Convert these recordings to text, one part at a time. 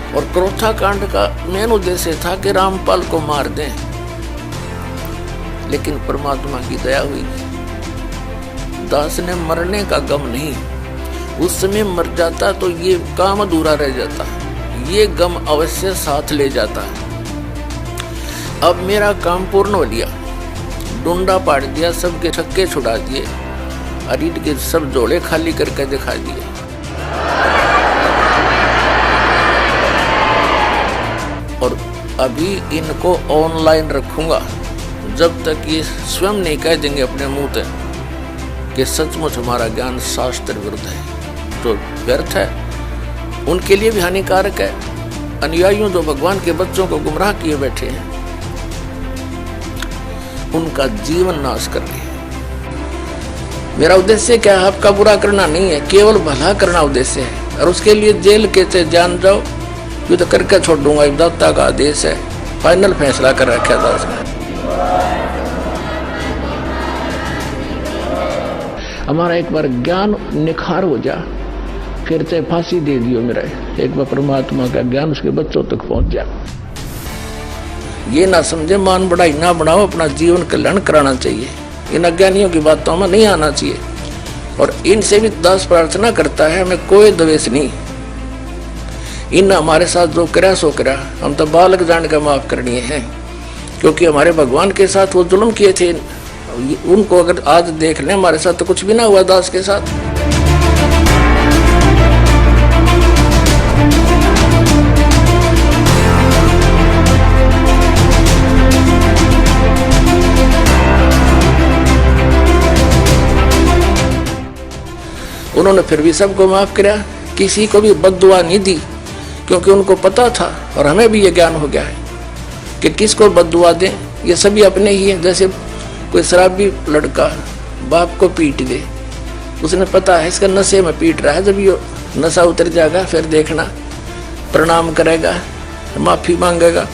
और क्रोथा कांड का मेन उद्देश्य था कि रामपाल को मार दें, लेकिन परमात्मा की दया हुई। दास ने मरने का गम नहीं, उस समय मर जाता तो ये काम अधूरा रह जाता, ये गम अवश्य साथ ले जाता। अब मेरा काम पूर्ण हो लिया, डूंडा पाड़ दिया, सबके छक्के छुड़ा दिए, अरीड के सब जोड़े खाली करके दिखा दिए। और अभी इनको ऑनलाइन रखूंगा जब तक ये स्वयं नहीं कह देंगे अपने मुंह से कि सचमुच हमारा ज्ञान शास्त्र विरुद्ध है, तो व्यर्थ है, उनके लिए भी हानिकारक है। अनुयायियों जो भगवान के बच्चों को गुमराह किए बैठे हैं, उनका जीवन नाश कर रहे हैं। मेरा उद्देश्य क्या है? आपका बुरा करना नहीं है, केवल भला करना उद्देश्य है। और उसके लिए जेल के से जान जाओ, युद्ध करके छोड़ दूंगा, दाता का आदेश है। फाइनल फैसला कर रखा दास ने। हमारा एक बार ज्ञान निखार हो जा, फिर चाहे फांसी दे दियो मेरा, एक बार परमात्मा का ज्ञान उसके बच्चों तक पहुंच जा। ये ना समझे मान बढ़ाई ना बढ़ाओ, अपना जीवन कल्याण कराना चाहिए। इन अज्ञानियों की बातों में नहीं आना चाहिए। और इनसे भी दास प्रार्थना करता है, हमें कोई द्वेष नहीं। इन हमारे साथ जो करा सो करा, हम तो बालक जान का माफ करनी है, क्योंकि हमारे भगवान के साथ वो जुल्म किए थे। उनको अगर आज देख लें, हमारे साथ तो कुछ भी ना हुआ दास के साथ। उन्होंने फिर भी सबको माफ किया, किसी को भी बद्दुआ नहीं दी, क्योंकि उनको पता था और हमें भी ये ज्ञान हो गया है कि किसको बद्दुआ दें, ये सभी अपने ही हैं। जैसे कोई शराबी लड़का बाप को पीट दे, उसने पता है इसका नशे में पीट रहा है, जब ये नशा उतर जाएगा फिर देखना प्रणाम करेगा, माफी मांगेगा।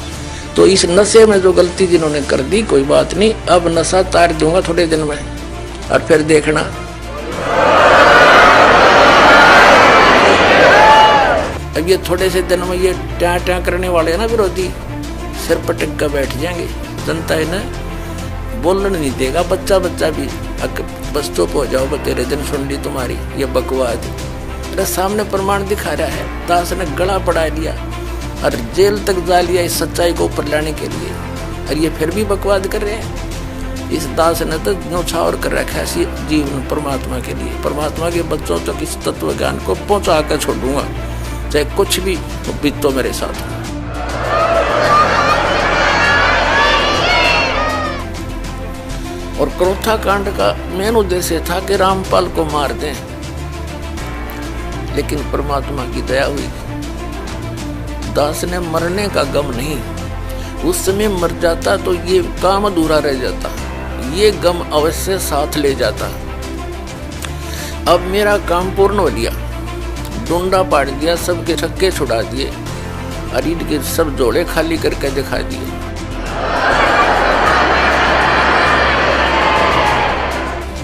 तो इस नशे में जो गलती जिन्होंने कर दी, कोई बात नहीं, अब नशा तार दूंगा थोड़े दिन में, और फिर देखना। अब ये थोड़े से दिन में ये ट्या ट्या करने वाले हैं ना विरोधी, सिर पटक कर बैठ जाएंगे। जनता इन्हें बोलने नहीं देगा, बच्चा बच्चा भी बस चुप हो जाओ, तेरे दिन सुन ली तुम्हारी ये बकवाद। मेरे सामने प्रमाण दिखा रहा है, दास ने गला पड़ा लिया और जेल तक जा लिया इस सच्चाई को ऊपर लाने के लिए, और ये फिर भी बकवाद कर रहे हैं। इस दास ने तो न्यौछावर कर रखा है जीवन परमात्मा के लिए। परमात्मा के बच्चों तक इस तत्व ज्ञान को पहुंचा कर छोड़ूंगा, चाहे कुछ भी बीतो मेरे साथ। और क्रोथा कांड का मेन उद्देश्य था कि रामपाल को मार दें, लेकिन परमात्मा की दया हुई। दास ने मरने का गम नहीं, उस समय मर जाता तो ये काम अधूरा रह जाता, ये गम अवश्य साथ ले जाता। अब मेरा काम पूर्ण हो लिया, डूंडा पाड़ दिया, सबके छक्के छुड़ा दिए, अरीड के सब जोड़े खाली करके दिखा दिए।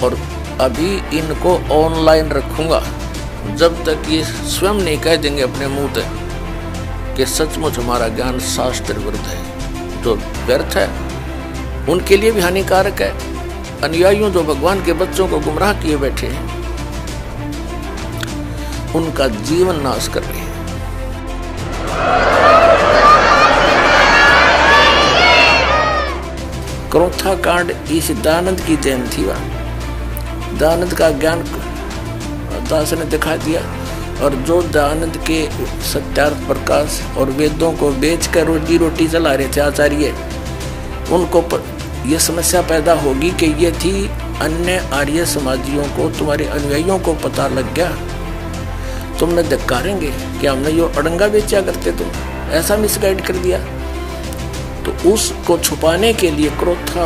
और अभी इनको ऑनलाइन रखूंगा जब तक ये स्वयं नहीं कह देंगे अपने मुंह से कि सचमुच हमारा ज्ञान शास्त्र विरुद्ध है। जो व्यर्थ है उनके लिए भी हानिकारक है। अनुयायियों जो भगवान के बच्चों को गुमराह किए बैठे हैं, उनका जीवन नाश कर रहे हैं। क्रोथा कांड इस दयानंद की देन थी। दयानंद का ज्ञान दास ने दिखा दिया, और जो दयानंद के सत्यार्थ प्रकाश और वेदों को बेचकर रोजी रोटी चला रहे थे आचार्य, उनको ये समस्या पैदा होगी कि ये थी अन्य आर्य समाजियों को, तुम्हारे अनुयायियों को पता लग गया, तुमने धिक्कारेंगे कि हमने यो अड़ंगा बेचा करते, तुम ऐसा मिसगाइड कर दिया। तो उसको छुपाने के लिए क्रोथा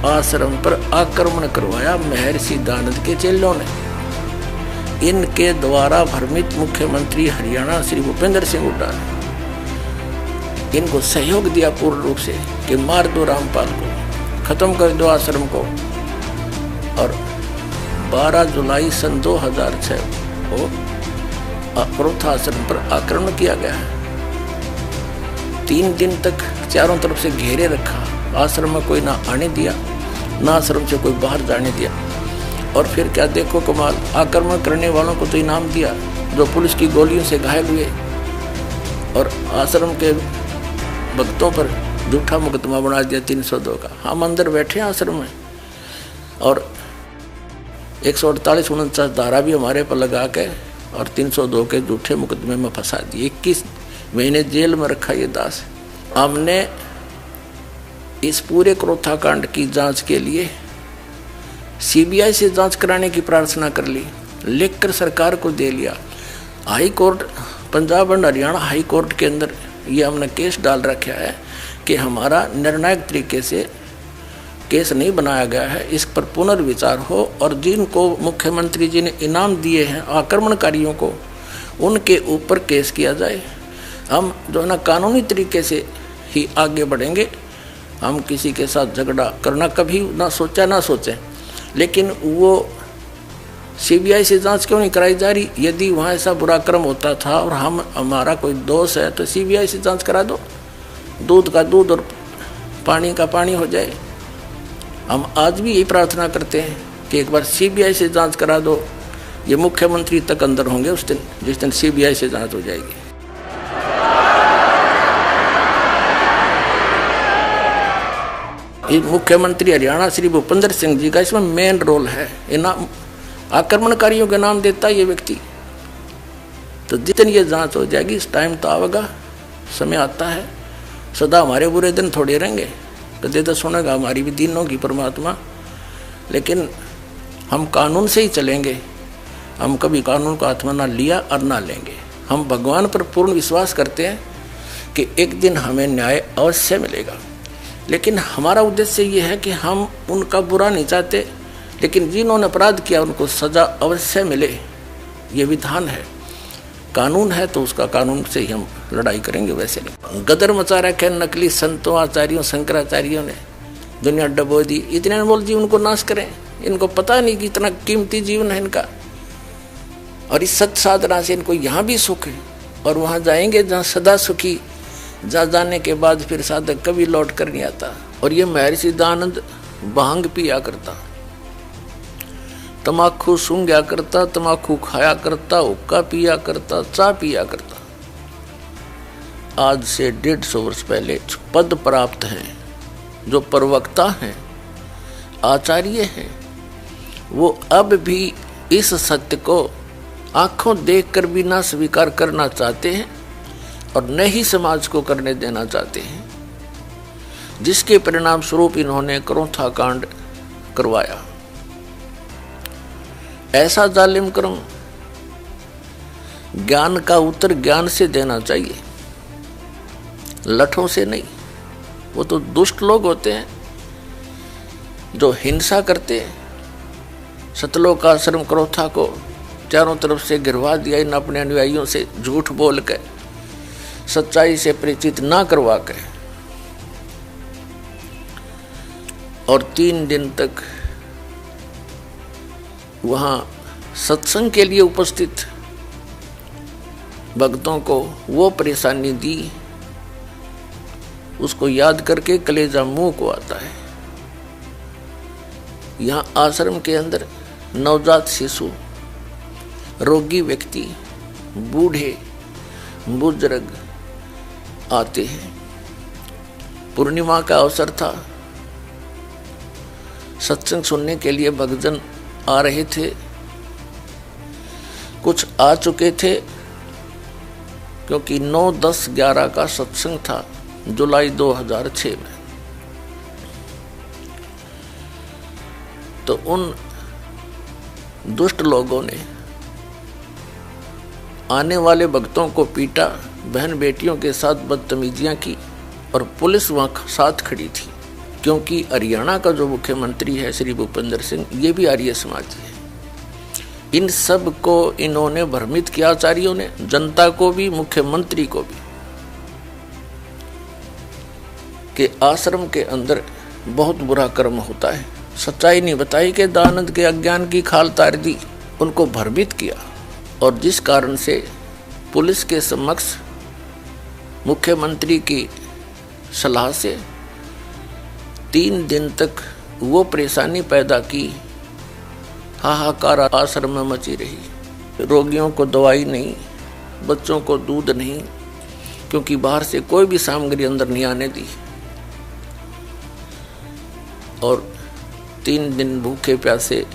आश्रम पर आक्रमण करवाया महर्षि दयानंद के चेलों ने। इनके द्वारा भ्रमित मुख्यमंत्री हरियाणा श्री भूपेंद्र सिंह हुड्डा ने इनको सहयोग दिया पूर्ण रूप से कि मार दो रामपाल को, खत्म कर दो आश्रम को। और 12 जुलाई सन 2006 को क्रोथा आश्रम पर आक्रमण किया गया। 3 दिन तक चारों तरफ से घेरे रखा, आश्रम में कोई ना आने दिया, ना आश्रम से कोई बाहर जाने दिया। और फिर क्या देखो कमाल, आक्रमण करने वालों को तो इनाम दिया जो पुलिस की गोलियों से घायल हुए, और आश्रम के भक्तों पर झूठा मुकदमा बना दिया 302 का। हम अंदर बैठे आश्रम में, और 148-49 धारा भी हमारे पर लगा के और 302 के झूठे मुकदमे में फंसा दिए। 21 महीने जेल में रखा ये दास। हमने इस पूरे क्रोथा कांड की जांच के लिए सीबीआई से जांच कराने की प्रार्थना कर ली, लिखकर सरकार को दे लिया। High court, Punjab and Haryana high court के अंदर ये हमने केस डाल रखा है कि हमारा निर्णायक तरीके से केस नहीं बनाया गया है, इस पर पुनर्विचार हो, और जिनको मुख्यमंत्री जी ने इनाम दिए हैं आक्रमणकारियों को, उनके ऊपर केस किया जाए। हम जो है ना कानूनी तरीके से ही आगे बढ़ेंगे। हम किसी के साथ झगड़ा करना कभी ना सोचा ना सोचें, लेकिन वो सीबीआई से जांच क्यों नहीं कराई जा रही? यदि वहाँ ऐसा बुरा क्रम होता था और हमारा कोई दोष है तो सीबीआई से जांच करा दो, दूध का दूध और पानी का पानी हो जाए। हम आज भी यही प्रार्थना करते हैं कि एक बार सीबीआई से जांच करा दो। ये मुख्यमंत्री तक अंदर होंगे उस दिन, जिस दिन सीबीआई से जांच हो जाएगी। मुख्यमंत्री हरियाणा श्री भूपेंद्र सिंह जी का इसमें मेन रोल है। इनाम आक्रमणकारियों के नाम देता है ये व्यक्ति। तो जितनी ये जांच हो जाएगी, इस टाइम तो आएगा, समय आता है। सदा हमारे बुरे दिन थोड़े रहेंगे, कदे तो सुनेगा हमारी भी दिन होगी परमात्मा। लेकिन हम कानून से ही चलेंगे। हम कभी कानून को हाथ में ना लिया और ना लेंगे। हम भगवान पर पूर्ण विश्वास करते हैं कि एक दिन हमें न्याय अवश्य मिलेगा। लेकिन हमारा उद्देश्य ये है कि हम उनका बुरा नहीं चाहते, लेकिन जिन्होंने अपराध किया उनको सजा अवश्य मिले, ये विधान है। कानून है तो उसका कानून से ही हम लड़ाई करेंगे। वैसे नहीं गदर मचा रखे नकली संतों, आचार्यों, शंकराचार्यों ने, दुनिया डबो दी। इतने बोल जी उनको नाश करें। इनको पता नहीं कि इतना कीमती जीवन है इनका, और इस सत साधना से इनको यहाँ भी सुख है और वहाँ जाएंगे जहाँ सदा सुखी। जहाँ जाने के बाद फिर साधक कभी लौट कर नहीं आता। और ये महर्षि दयानंद भांग पिया करता, तमाकू सूंघा करता, तमाकू खाया करता, हुक्का पिया करता, चाय पिया करता। आज से 150 वर्ष पहले पद प्राप्त हैं, जो प्रवक्ता हैं, आचार्य हैं, वो अब भी इस सत्य को आंखों देखकर भी ना स्वीकार करना चाहते हैं और न ही समाज को करने देना चाहते हैं, जिसके परिणाम स्वरूप इन्होंने क्रोथा कांड करवाया। ऐसा जालिम कर्म ज्ञान का उत्तर ज्ञान से देना चाहिए, लठों से नहीं। वो तो दुष्ट लोग होते हैं जो हिंसा करते हैं। सतलोक आश्रम क्रोथा को चारों तरफ से गिरवा दिया इन अपने अनुयायियों से, झूठ बोल कर, सच्चाई से परिचित ना करवा कर। और 3 दिन तक वहां सत्संग के लिए उपस्थित भक्तों को वो परेशानी दी, उसको याद करके कलेजा मुंह को आता है। यहां आश्रम के अंदर नवजात शिशु, रोगी व्यक्ति, बूढ़े बुजुर्ग आते हैं। पूर्णिमा का अवसर था, सत्संग सुनने के लिए भक्तजन आ रहे थे। कुछ आ चुके थे क्योंकि 9, 10, 11 का सत्संग था जुलाई 2006 में। तो उन दुष्ट लोगों ने आने वाले भक्तों को पीटा, बहन बेटियों के साथ बदतमीजियां की, और पुलिस वहां साथ खड़ी थी। क्योंकि हरियाणा का जो मुख्यमंत्री है श्री भूपेंद्र सिंह, ये भी आर्य समाजी है। इन सब को इन्होंने भ्रमित किया, आचार्यों ने, जनता को भी, मुख्यमंत्री को भी, कि आश्रम के अंदर बहुत बुरा कर्म होता है। सच्चाई नहीं बताई कि दानंद के अज्ञान की खाल तार दी, उनको भ्रमित किया। और जिस कारण से पुलिस के समक्ष मुख्यमंत्री की सलाह से 3 दिन तक वो परेशानी पैदा की, हाहाकार आश्रम में मची रही। रोगियों को दवाई नहीं, बच्चों को दूध नहीं, क्योंकि बाहर से कोई भी सामग्री अंदर नहीं आने दी। और 3 दिन भूखे प्यासे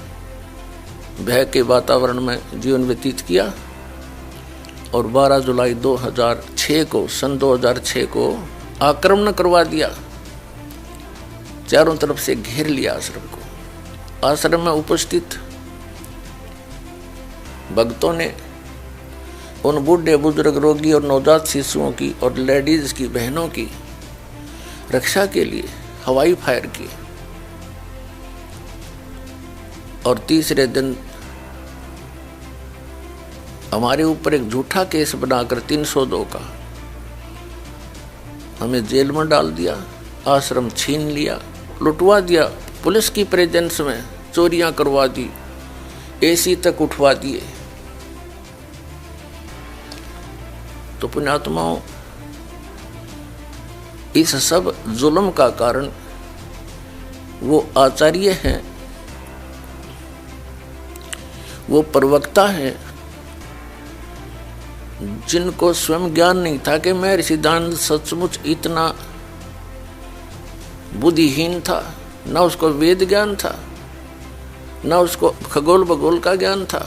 भय के वातावरण में जीवन व्यतीत किया। और 12 जुलाई 2006 को, सन 2006 को आक्रमण करवा दिया, चारों तरफ से घेर लिया आश्रम को। आश्रम में उपस्थित भक्तों ने उन बूढ़े बुजुर्ग, रोगी और नवजात शिशुओं की और लेडीज की, बहनों की रक्षा के लिए हवाई फायर किए। और तीसरे दिन हमारे ऊपर एक झूठा केस बनाकर 302 का हमें जेल में डाल दिया, आश्रम छीन लिया, लुटवा दिया। पुलिस की प्रेजेंस में चोरियां करवा दी, एसी तक उठवा दिए। तो पुण्यात्माओं, इस सब जुल्म का कारण वो आचार्य हैं, वो प्रवक्ता हैं, जिनको स्वयं ज्ञान नहीं था कि मैं सिद्धांत सचमुच इतना बुद्धिहीन था। न उसको वेद ज्ञान था, न उसको खगोल भगोल का ज्ञान था,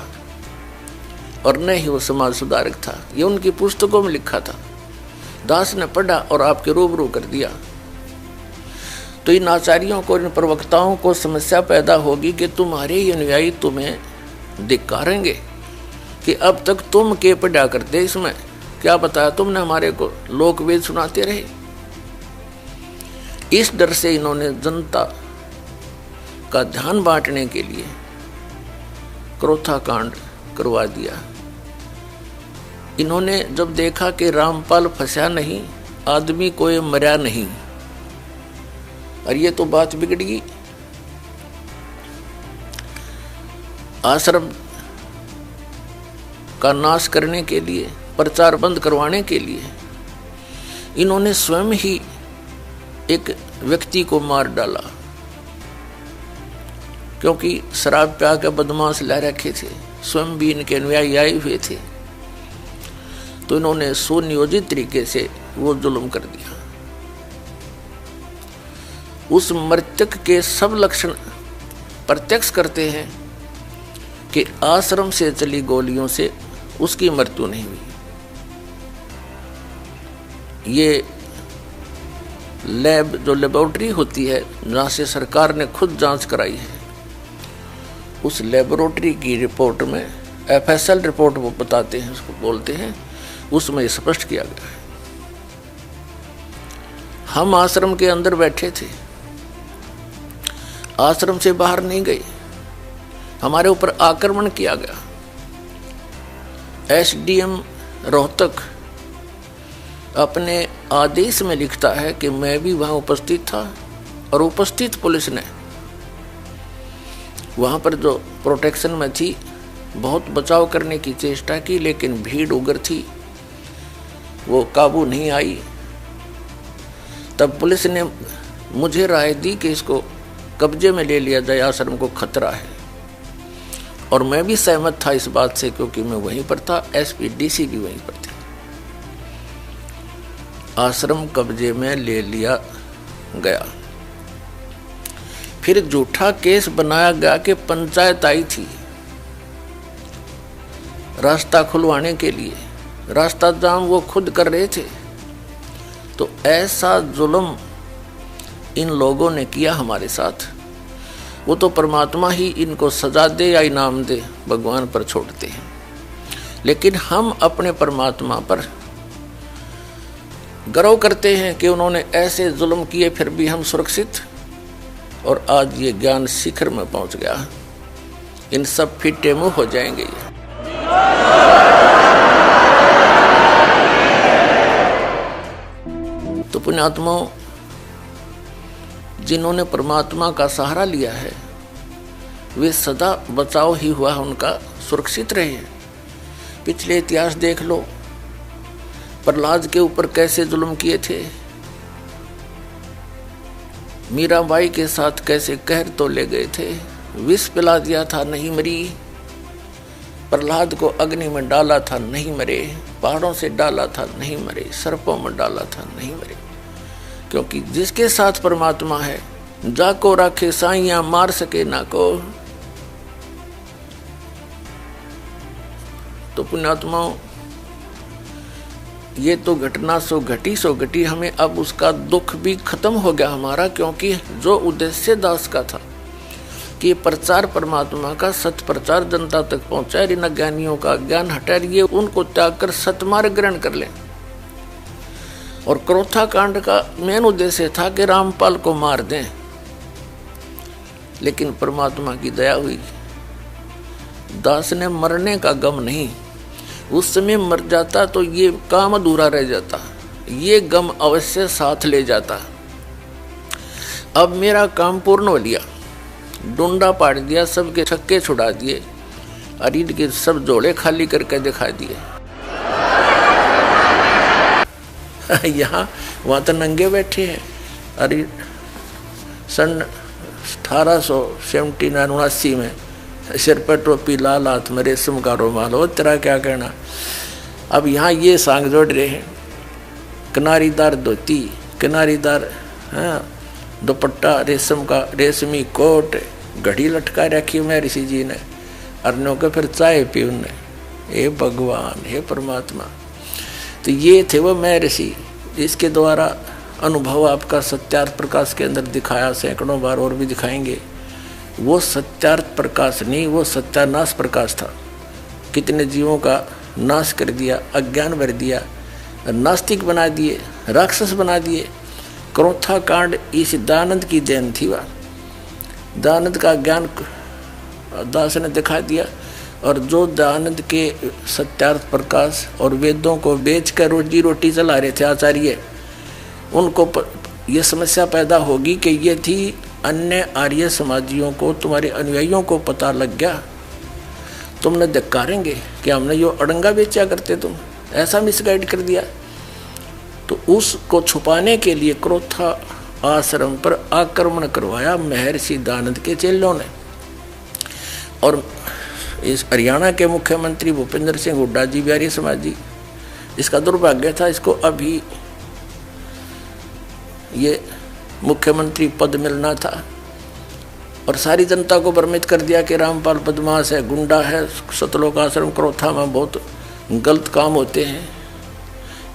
और न ही वो समाज सुधारक था। ये उनकी पुस्तकों में लिखा था, दास ने पढ़ा और आपके रूबरू कर दिया। तो इन आचार्यों को, इन प्रवक्ताओं को समस्या पैदा होगी कि तुम्हारे ही अनुयायी तुम्हें धिक्कारेंगे कि अब तक तुम के पढ़ा करते, इसमें क्या बताया तुमने, हमारे को लोक वेद सुनाते रहे। इस डर से इन्होंने जनता का ध्यान बांटने के लिए क्रोथा कांड करवा दिया। इन्होंने जब देखा कि रामपाल फंसा नहीं, आदमी कोई मरा नहीं, और ये तो बात बिगड़ गई। आश्रम का नाश करने के लिए, प्रचार बंद करवाने के लिए इन्होंने स्वयं ही एक व्यक्ति को मार डाला, क्योंकि शराब पिया के बदमाश ला रखे थे, स्वयं भी इनके अनुयायी आए हुए थे। तो इन्होंने सुनियोजित तरीके से वो जुल्म कर दिया। उस मृतक के सब लक्षण प्रत्यक्ष करते हैं कि आश्रम से चली गोलियों से उसकी मृत्यु नहीं हुई। ये लैब, जो लेबोरेटरी होती है, जहाँ से सरकार ने खुद जांच कराई है, उस लेबोरेटरी की रिपोर्ट में, FSL रिपोर्ट वो बताते हैं, उसको बोलते हैं, उसमें स्पष्ट किया गया है। हम आश्रम के अंदर बैठे थे, आश्रम से बाहर नहीं गए, हमारे ऊपर आक्रमण किया गया। SDM रोहतक अपने आदेश में लिखता है कि मैं भी वहां उपस्थित था और उपस्थित पुलिस ने वहां पर जो प्रोटेक्शन में थी बहुत बचाव करने की चेष्टा की, लेकिन भीड़ उग्र थी, वो काबू नहीं आई। तब पुलिस ने मुझे राय दी कि इसको कब्जे में ले लिया जाए, आश्रम को खतरा है, और मैं भी सहमत था इस बात से, क्योंकि मैं वहीं पर था, SP DC भी वहीं पर थे। आश्रम कब्जे में ले लिया गया। फिर झूठा केस बनाया गया कि पंचायत आई थी रास्ता खुलवाने के लिए, रास्ता जाम वो खुद कर रहे थे। तो ऐसा जुल्म इन लोगों ने किया हमारे साथ, वो तो परमात्मा ही इनको सजा दे या इनाम दे, भगवान पर छोड़ते हैं। लेकिन हम अपने परमात्मा पर गर्व करते हैं कि उन्होंने ऐसे जुल्म किए, फिर भी हम सुरक्षित, और आज ये ज्ञान शिखर में पहुंच गया। इन सब फिटे मुंह हो जाएंगे ये। तो पुण्यात्माओं, जिन्होंने परमात्मा का सहारा लिया है वे सदा बचाव ही हुआ उनका, सुरक्षित रहे। पिछले इतिहास देख लो, प्रहलाद के ऊपर कैसे जुल्म किए थे, मीराबाई के साथ कैसे कहर तो ले गए थे, विष पिला दिया था नहीं मरी, प्रहलाद को अग्नि में डाला था नहीं मरे, पहाड़ों से डाला था नहीं मरे, सर्पों में डाला था नहीं मरे। क्योंकि जिसके साथ परमात्मा है, जाको राखे साइया मार सके ना को। तो पुण्यात्माओं, ये तो घटना सो घटी, हमें अब उसका दुख भी खत्म हो गया हमारा, क्योंकि जो उद्देश्य दास का था कि प्रचार परमात्मा का, सत्य प्रचार जनता तक पहुंचाए, इन अज्ञानियों का ज्ञान हटाइए, उनको त्याग कर सतमार्ग ग्रहण कर लें। और क्रोथा कांड का मेन उद्देश्य था कि रामपाल को मार दें, लेकिन परमात्मा की दया हुई, दास ने मरने का गम नहीं, उस समय मर जाता तो ये काम अधूरा रह जाता, ये गम अवश्य साथ ले जाता। अब मेरा काम पूर्ण हो लिया, डूंडा पाड़ दिया, सबके छक्के छुड़ा दिए, अरीद के सब जोड़े खाली करके दिखा दिए। यहाँ वहाँ तो नंगे बैठे हैं। अरे सन 1879 में सिर पर टोपी, लाल हाथ में रेशम का रुमाल, हो तेरा क्या कहना। अब यहाँ ये सांग जोड़ रहे हैं, किनारीदार धोती, किनारीदार दुपट्टा, रेशम का रेशमी कोट, घड़ी लटका रखी मैं ऋषि जी ने, अर्नों के फिर चाय पी उनने। हे भगवान, हे परमात्मा। तो ये थे वो मैं ऋषि, जिसके द्वारा अनुभव आपका सत्यार्थ प्रकाश के अंदर दिखाया, सैकड़ों बार और भी दिखाएंगे। वो सत्यार्थ प्रकाश नहीं, वो सत्यानाश प्रकाश था। कितने जीवों का नाश कर दिया, अज्ञान भर दिया, नास्तिक बना दिए, राक्षस बना दिए। क्रोथा कांड इस दयानंद की देन थी। वह दयानंद का ज्ञान दास ने दिखा दिया, और जो दयानंद के सत्यार्थ प्रकाश और वेदों को बेचकर रोजी रोटी चला रहे थे आचार्य, उनको ये समस्या पैदा होगी कि ये थी अन्य आर्य समाजियों को, तुम्हारे अनुयायियों को पता लग गया, तुमने धिक्कारेंगे कि हमने यो अड़ंगा बेचा करते, तुम ऐसा मिसगाइड कर दिया। तो उसको छुपाने के लिए क्रोथा आश्रम पर आक्रमण करवाया महर्षि दयानंद के चेलों ने। और इस हरियाणा के मुख्यमंत्री भूपेंद्र सिंह हुड्डा जी, बिहारी समाजी, इसका दुर्भाग्य था, इसको अभी ये मुख्यमंत्री पद मिलना था, और सारी जनता को भ्रमित कर दिया कि रामपाल बदमाश है, गुंडा है, सतलोक आश्रम क्रोथा में बहुत गलत काम होते हैं।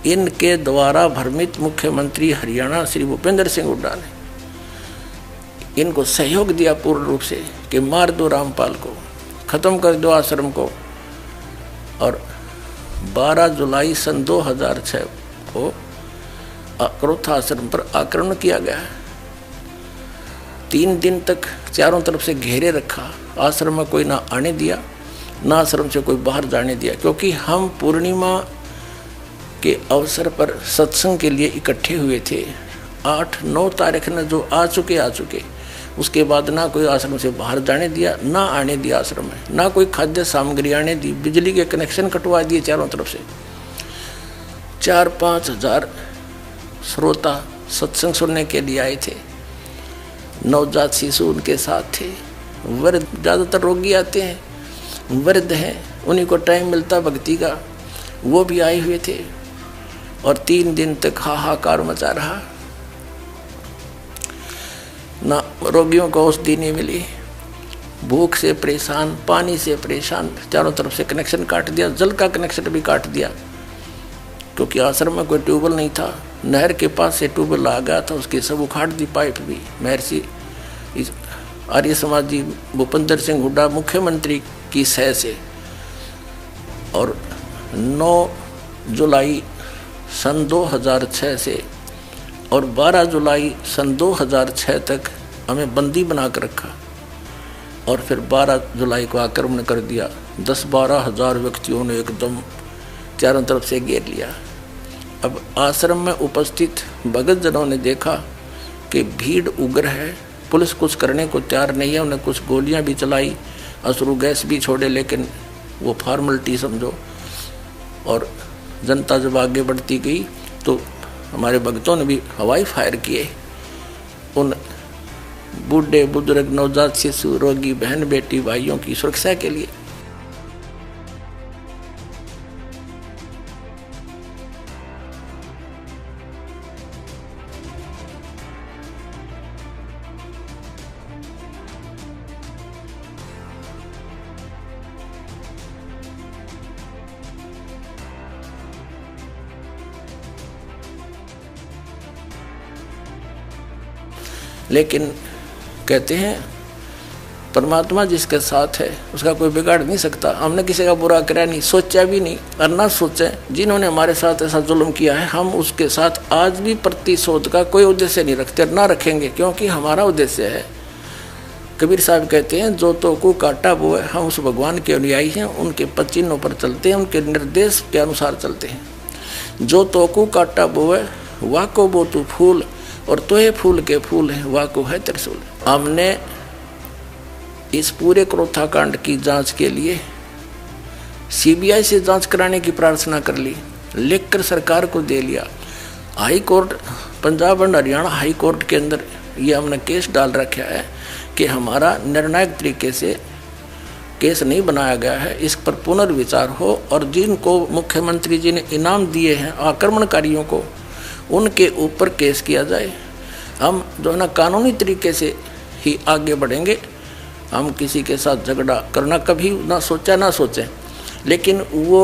इनके द्वारा भ्रमित मुख्यमंत्री हरियाणा श्री भूपेंद्र सिंह हुड्डा ने इनको सहयोग दिया पूर्ण रूप से कि मार दो रामपाल को। ख़त्म कर दो आश्रम को। और 12 जुलाई सन 2006 को क्रोथा आश्रम पर आक्रमण किया गया। 3 दिन तक चारों तरफ से घेरे रखा, आश्रम में कोई ना आने दिया, ना आश्रम से कोई बाहर जाने दिया, क्योंकि हम पूर्णिमा के अवसर पर सत्संग के लिए इकट्ठे हुए थे। 8-9 तारीख ने जो आ चुके, उसके बाद ना कोई आश्रम से बाहर जाने दिया, ना आने दिया आश्रम में, ना कोई खाद्य सामग्री आने दी। बिजली के कनेक्शन कटवा दिए चारों तरफ से। 4-5 हजार श्रोता सत्संग सुनने के लिए आए थे। नवजात शिशु उनके साथ थे। वृद्ध, ज़्यादातर रोगी आते हैं, वृद्ध हैं, उन्हीं को टाइम मिलता भक्ति का, वो भी आए हुए थे। और 3 दिन तक हाहाकार मचा रहा। ना रोगियों को औषधि नहीं मिली, भूख से परेशान, पानी से परेशान, चारों तरफ से कनेक्शन काट दिया, जल का कनेक्शन भी काट दिया, क्योंकि आश्रम में कोई ट्यूबवेल नहीं था। नहर के पास से ट्यूबवेल आ गया था, उसकी सब उखाड़ दी पाइप भी। महर्षि आर्य समाजी भूपेंद्र सिंह हुड्डा मुख्यमंत्री की सह से। और 9 जुलाई सन 2006 से और 12 जुलाई सन 2006 तक हमें बंदी बना कर रखा। और फिर 12 जुलाई को आक्रमण कर दिया। 10-12 हजार व्यक्तियों ने एकदम चारों तरफ से घेर लिया। अब आश्रम में उपस्थित भगत जनों ने देखा कि भीड़ उग्र है, पुलिस कुछ करने को तैयार नहीं है। उन्हें कुछ गोलियां भी चलाई, अश्रु गैस भी छोड़े, लेकिन वो फॉर्मेलिटी समझो। और जनता जब आगे बढ़ती गई तो हमारे भक्तों ने भी हवाई फायर किए उन बूढ़े बुजुर्ग, नवजात शिशु, रोगी, बहन बेटी, भाइयों की सुरक्षा के लिए। लेकिन कहते हैं परमात्मा जिसके साथ है उसका कोई बिगाड़ नहीं सकता। हमने किसी का बुरा करा नहीं, सोचा भी नहीं और ना सोचें। जिन्होंने हमारे साथ ऐसा जुल्म किया है, हम उसके साथ आज भी प्रतिशोध का कोई उद्देश्य नहीं रखते, ना रखेंगे, क्योंकि हमारा उद्देश्य है। कबीर साहब कहते हैं, जो तो को काटा वो है। हम उस भगवान के अनुयायी हैं, उनके पद चिन्हों पर चलते हैं, उनके निर्देश के अनुसार चलते हैं। जो तो को काटा वो है, वाह को बो तू फूल, और तो ये फूल के फूल है, वाह को है त्रिशूल। हमने इस पूरे क्रोथा कांड की जांच के लिए सीबीआई से जांच कराने की प्रार्थना कर ली, लिखकर सरकार को दे लिया। High court, Punjab and Haryana high court के अंदर ये हमने केस डाल रखा है कि हमारा निर्णायक तरीके से केस नहीं बनाया गया है, इस पर पुनर्विचार हो। और जिनको मुख्यमंत्री जी ने इनाम दिए हैं आक्रमणकारियों को, उनके ऊपर केस किया जाए। हम जो है ना कानूनी तरीके से ही आगे बढ़ेंगे। हम किसी के साथ झगड़ा करना कभी ना सोचा ना सोचें, लेकिन वो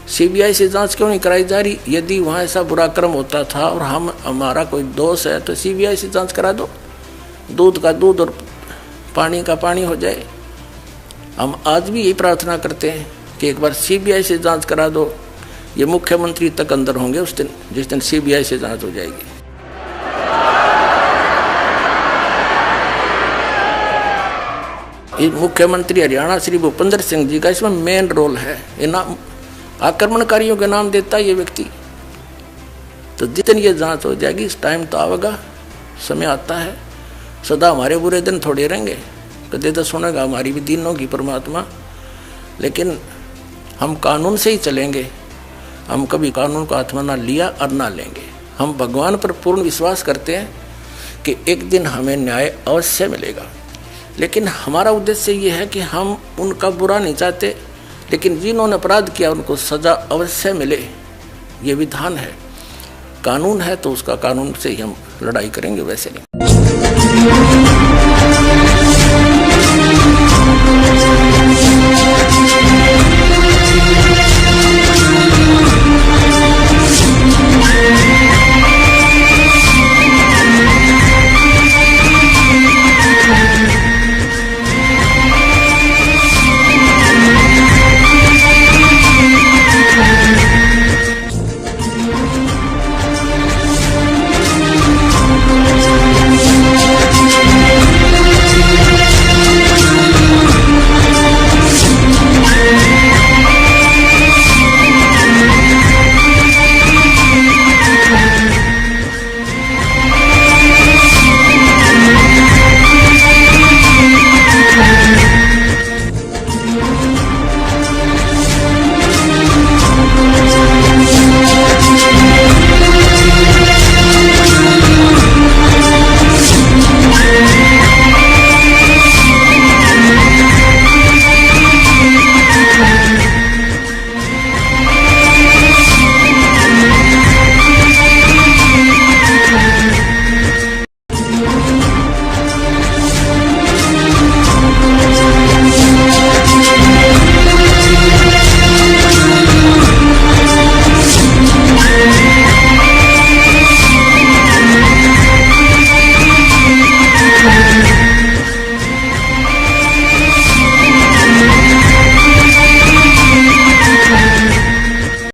सीबीआई से जांच क्यों नहीं कराई जा रही? यदि वहाँ ऐसा बुरा कर्म होता था और हमारा कोई दोष है तो सीबीआई से जांच करा दो, दूध का दूध और पानी का पानी हो जाए। हम आज भी यही प्रार्थना करते हैं कि एक बार सीबीआई से जांच करा दो। ये मुख्यमंत्री तक अंदर होंगे उस दिन, जिस दिन सीबीआई से जांच हो जाएगी। मुख्यमंत्री हरियाणा श्री भूपेंद्र सिंह जी का इसमें मेन रोल है। इनाम आक्रमणकारियों के नाम देता है ये व्यक्ति। तो जितनी ये जांच हो जाएगी, इस टाइम तो आवेगा, समय आता है। सदा हमारे बुरे दिन थोड़े रहेंगे, कदे तो सुनेगा हमारी भी दिन होगी परमात्मा। लेकिन हम कानून से ही चलेंगे। हम कभी कानून को हाथ में ना लिया और ना लेंगे। हम भगवान पर पूर्ण विश्वास करते हैं कि एक दिन हमें न्याय अवश्य मिलेगा। लेकिन हमारा उद्देश्य ये है कि हम उनका बुरा नहीं चाहते, लेकिन जिन्होंने अपराध किया उनको सजा अवश्य मिले, ये विधान है। कानून है तो उसका कानून से ही हम लड़ाई करेंगे, वैसे नहीं।